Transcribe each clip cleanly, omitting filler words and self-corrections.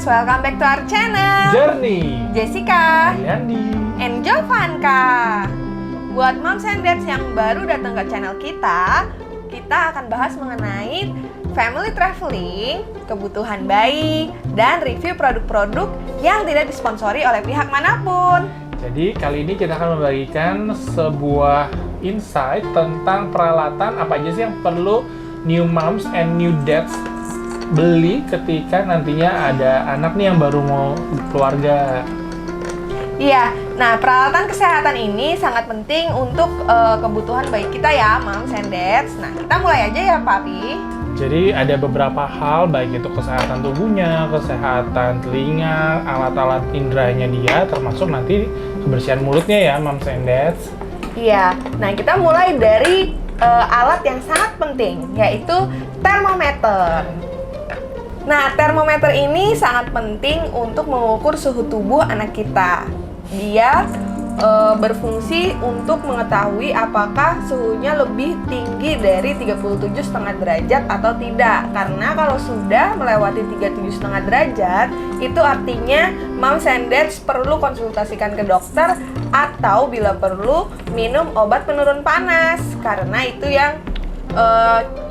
Welcome back to our channel Journey Jessica, Yandi, and Jovanka. Buat Moms and Dads yang baru datang ke channel kita akan bahas mengenai family traveling, kebutuhan bayi, dan review produk-produk yang tidak disponsori oleh pihak manapun. Jadi kali ini kita akan membagikan sebuah insight tentang peralatan apa aja sih yang perlu new moms and new dads beli ketika nantinya ada anak nih yang baru mau keluarga. Iya, nah peralatan kesehatan ini sangat penting untuk kebutuhan bayi kita ya, Moms and Dads. Nah, kita mulai aja ya, Papi. Jadi ada beberapa hal, baik itu kesehatan tubuhnya, kesehatan telinga, alat-alat inderanya dia, termasuk nanti kebersihan mulutnya ya, Moms and Dads. Iya, nah kita mulai dari alat yang sangat penting, yaitu termometer. Nah, termometer ini sangat penting untuk mengukur suhu tubuh anak kita. Dia berfungsi untuk mengetahui apakah suhunya lebih tinggi dari 37,5 derajat atau tidak. Karena kalau sudah melewati 37,5 derajat, itu artinya Moms and Dads perlu konsultasikan ke dokter atau bila perlu minum obat penurun panas. Karena itu yang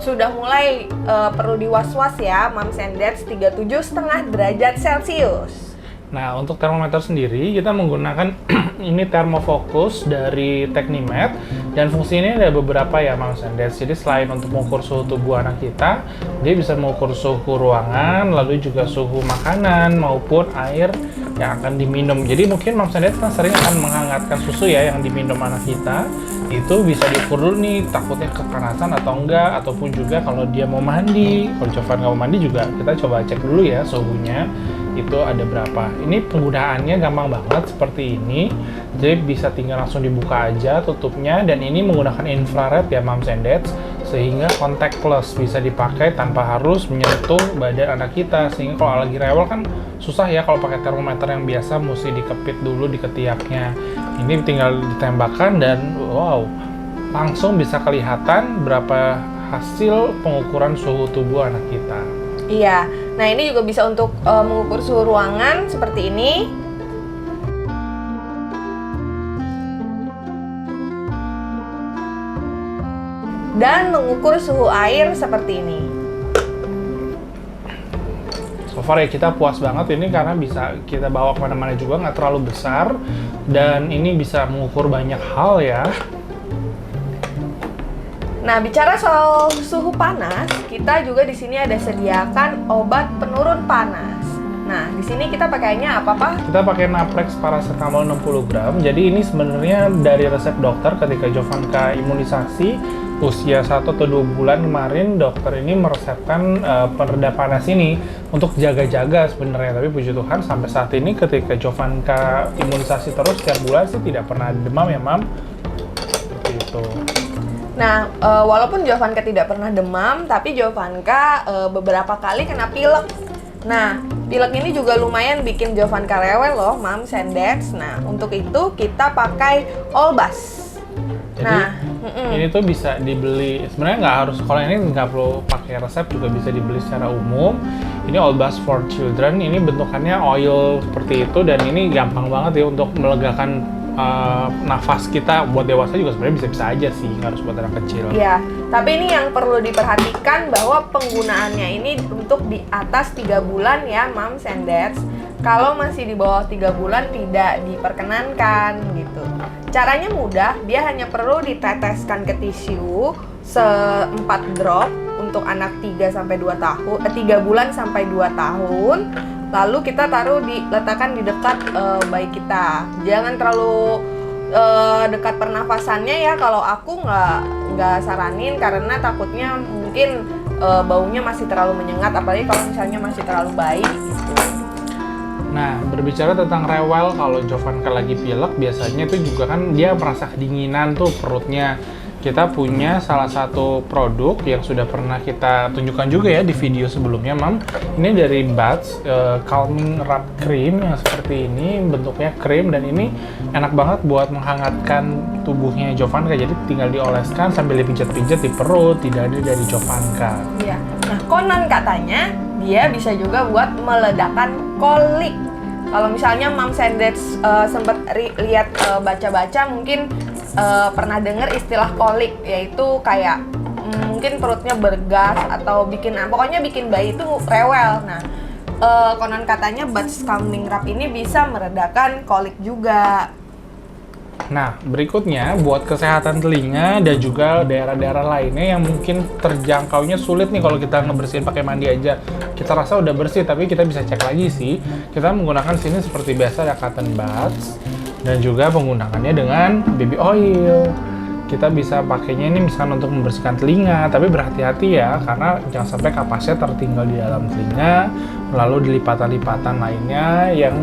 sudah mulai perlu diwaswas ya, Moms and Dads, 37,5 derajat Celcius. Nah, untuk termometer sendiri kita menggunakan ini thermofokus dari Technimed, dan fungsi ini ada beberapa ya, Moms and Dads. Jadi selain untuk mengukur suhu tubuh anak kita, dia bisa mengukur suhu ruangan, lalu juga suhu makanan maupun air yang akan diminum. Jadi mungkin Moms and Dads kan sering akan menghangatkan susu ya yang diminum anak kita. Itu bisa diukur dulu nih, takutnya kepanasan atau enggak, ataupun juga kalau dia mau mandi, kalau Jovan nggak mau mandi juga kita coba cek dulu ya suhunya itu ada berapa. Ini penggunaannya gampang banget seperti ini, jadi bisa tinggal langsung dibuka aja tutupnya, dan ini menggunakan infrared ya, Moms and Dads, sehingga contactless, bisa dipakai tanpa harus menyentuh badan anak kita, sehingga kalau lagi rewel kan susah ya kalau pakai termometer yang biasa mesti dikepit dulu di ketiaknya. Ini tinggal ditembakkan dan wow, langsung bisa kelihatan berapa hasil pengukuran suhu tubuh anak kita. Iya, nah ini juga bisa untuk mengukur suhu ruangan seperti ini. Dan mengukur suhu air seperti ini. So far ya kita puas banget ini karena bisa kita bawa kemana-mana juga, nggak terlalu besar, dan ini bisa mengukur banyak hal ya. Nah, bicara soal suhu panas, kita juga di sini ada sediakan obat penurun panas. Nah, di sini kita pakainya apa, Pak? Kita pakai Naprex paracetamol 60 gram. Jadi ini sebenarnya dari resep dokter ketika Jovanka imunisasi usia 1 atau 2 bulan kemarin, dokter ini meresepkan pereda panas ini untuk jaga-jaga sebenarnya. Tapi puji Tuhan sampai saat ini ketika Jovanka imunisasi terus setiap bulan sih tidak pernah demam ya, Mam. Seperti itu. Nah, walaupun Jovanka tidak pernah demam, tapi Jovanka beberapa kali kena pilek. Nah, pilek ini juga lumayan bikin Jovanka rewel loh, Moms and Dads. Nah, untuk itu kita pakai Olbas. Jadi, ini tuh bisa dibeli, sebenarnya nggak harus, kalau ini nggak perlu pakai resep, juga bisa dibeli secara umum. Ini Olbas for Children, ini bentukannya oil seperti itu, dan ini gampang banget ya untuk melegakan nafas kita. Buat dewasa juga sebenarnya bisa-bisa aja sih, nggak harus buat anak kecil. Iya, tapi ini yang perlu diperhatikan bahwa penggunaannya ini untuk di atas 3 bulan ya, Moms and Dads. Kalau masih di bawah 3 bulan tidak diperkenankan gitu. Caranya mudah, dia hanya perlu diteteskan ke tisu 4 drop untuk anak 3 bulan sampai 2 tahun. Lalu kita letakkan di dekat bayi kita. Jangan terlalu dekat pernafasannya ya. Kalau aku nggak saranin karena takutnya mungkin baunya masih terlalu menyengat, apalagi kalau misalnya masih terlalu bayi gitu. Nah, berbicara tentang rewel, kalau Jovanka lagi pilek, biasanya itu juga kan dia merasa kedinginan tuh perutnya. kita punya salah satu produk yang sudah pernah kita tunjukkan juga ya di video sebelumnya, Mam. Ini dari Buds Calming Wrap Cream yang seperti ini, bentuknya krim, dan ini enak banget buat menghangatkan tubuhnya Jovanka. Jadi tinggal dioleskan sambil dipijat-pijat di perut, di dada dari Jovanka. Iya. Nah, konon katanya dia bisa juga buat meledakan kolik. Kalau misalnya Moms and Dads sempat lihat baca-baca, mungkin pernah dengar istilah kolik, yaitu kayak mungkin perutnya bergas atau pokoknya bikin bayi itu rewel. Nah, konon katanya Buds Calming Wrap ini bisa meredakan kolik juga. Nah, berikutnya buat kesehatan telinga dan juga daerah-daerah lainnya yang mungkin terjangkaunya sulit nih kalau kita ngebersihin pakai mandi aja. Kita rasa udah bersih, tapi kita bisa cek lagi sih. Kita menggunakan sini seperti biasa ada cotton buds dan juga penggunakannya dengan baby oil. Kita bisa pakainya ini misalkan untuk membersihkan telinga, tapi berhati-hati ya karena jangan sampai kapasnya tertinggal di dalam telinga, lalu di lipatan-lipatan lainnya yang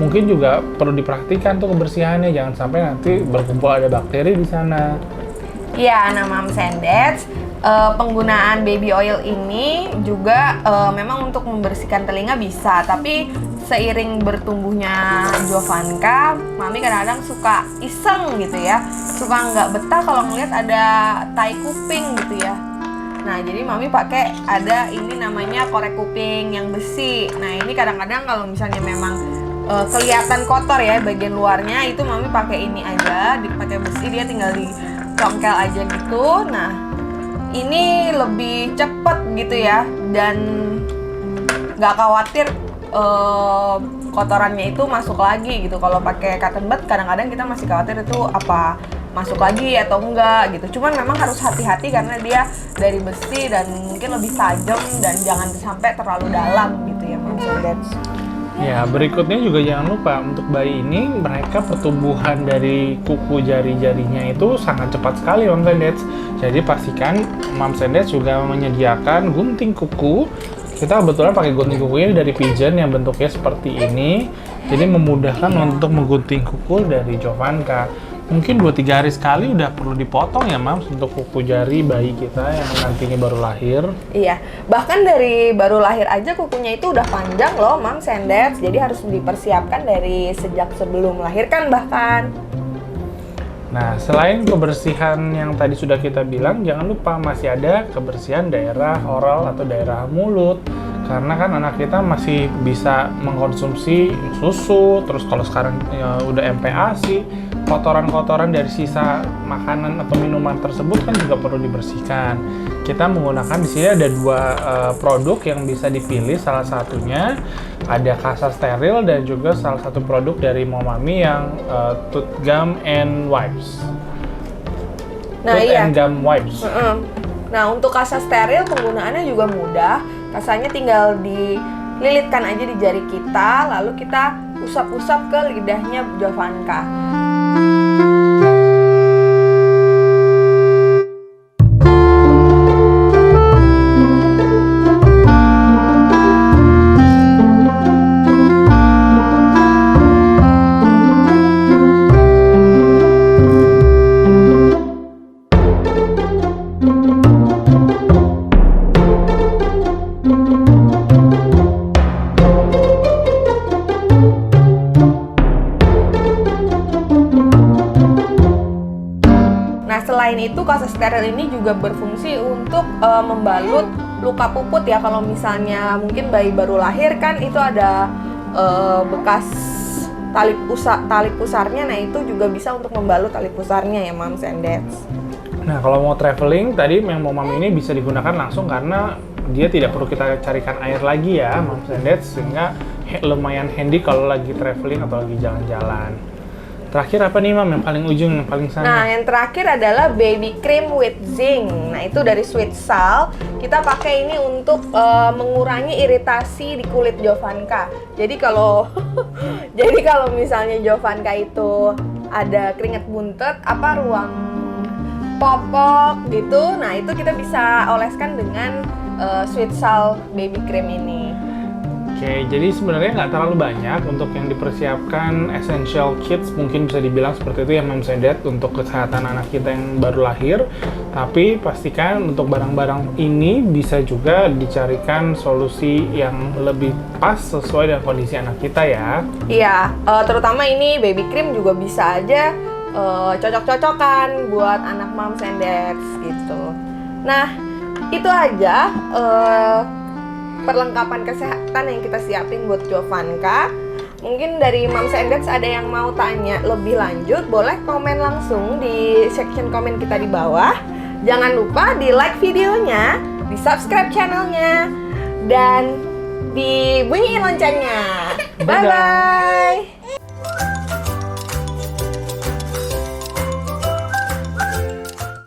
mungkin juga perlu diperhatikan tuh kebersihannya, jangan sampai nanti berkumpul ada bakteri di sana. Iya, nah Moms and Dads, penggunaan baby oil ini juga memang untuk membersihkan telinga bisa, tapi seiring bertumbuhnya Jovanka, Mami kadang-kadang suka iseng gitu ya, suka nggak betah kalau ngeliat ada tai kuping gitu ya. Nah, jadi Mami pakai ada ini namanya korek kuping yang besi. Nah, ini kadang-kadang kalau misalnya memang kelihatan kotor ya bagian luarnya, itu Mami pakai ini aja, dipakai besi, dia tinggal dicongkel aja gitu. Nah, ini lebih cepet gitu ya, dan nggak khawatir kotorannya itu masuk lagi gitu. Kalau pakai cotton bud kadang-kadang kita masih khawatir itu apa masuk lagi atau enggak gitu. Cuman memang harus hati-hati karena dia dari besi dan mungkin lebih tajam, dan jangan sampai terlalu dalam gitu ya Moms and Dads. Ya, berikutnya juga jangan lupa untuk bayi ini, mereka pertumbuhan dari kuku jari-jarinya itu sangat cepat sekali, Moms and Dads. Jadi pastikan Moms and Dads juga menyediakan gunting kuku. Kita kebetulan pakai gunting kukunya dari Pigeon yang bentuknya seperti ini. Jadi memudahkan untuk menggunting kuku dari Jovanka. Mungkin 2-3 hari sekali udah perlu dipotong ya, Mams, untuk kuku jari bayi kita yang nantinya baru lahir. Iya, bahkan dari baru lahir aja kukunya itu udah panjang loh, Moms and Dads. Jadi harus dipersiapkan dari sejak sebelum melahirkan bahkan. Nah, selain kebersihan yang tadi sudah kita bilang, jangan lupa masih ada kebersihan daerah oral atau daerah mulut. Karena kan anak kita masih bisa mengkonsumsi susu, terus kalau sekarang ya, udah MPASI, kotoran-kotoran dari sisa makanan atau minuman tersebut kan juga perlu dibersihkan. Kita menggunakan di sini ada 2 produk yang bisa dipilih, salah satunya ada Kasa Steril dan juga salah satu produk dari Momami yang Tooth Gum and Wipes. Nah, Tooth iya. and Gum Wipes. Nah, untuk Kasa Steril penggunaannya juga mudah. Kasanya tinggal dililitkan aja di jari kita, lalu kita usap-usap ke lidahnya Jovanka. Selain itu, Kasa Steril ini juga berfungsi untuk membalut luka puput ya. Kalau misalnya mungkin bayi baru lahir kan itu ada bekas tali pusarnya, nah itu juga bisa untuk membalut tali pusarnya ya Moms and Dads. Nah, kalau mau traveling tadi yang Momami ini bisa digunakan langsung karena dia tidak perlu kita carikan air lagi ya Moms and Dads, sehingga lumayan handy kalau lagi traveling atau lagi jalan-jalan. Terakhir apa nih, Mam, yang paling ujung, yang paling sana? Nah, yang terakhir adalah baby cream with zinc. Nah, itu dari Sweet Salt. Kita pakai ini untuk mengurangi iritasi di kulit Jovanka. Jadi kalau misalnya Jovanka itu ada keringat buntet, ruang popok gitu, nah itu kita bisa oleskan dengan Sweet Salt baby cream ini. Oke, jadi sebenarnya nggak terlalu banyak untuk yang dipersiapkan essential kits, mungkin bisa dibilang seperti itu ya Moms and Dad, untuk kesehatan anak kita yang baru lahir. Tapi pastikan untuk barang-barang ini bisa juga dicarikan solusi yang lebih pas sesuai dengan kondisi anak kita ya. Iya, terutama ini baby cream juga bisa aja cocok-cocokan buat anak moms and dads gitu. Nah, itu aja perlengkapan kesehatan yang kita siapin buat Jovanka. Mungkin dari moms and dads ada yang mau tanya lebih lanjut, boleh komen langsung di section komen kita di bawah. Jangan lupa di like videonya, di subscribe channelnya, dan dibunyiin loncengnya. Dadah. Bye-bye!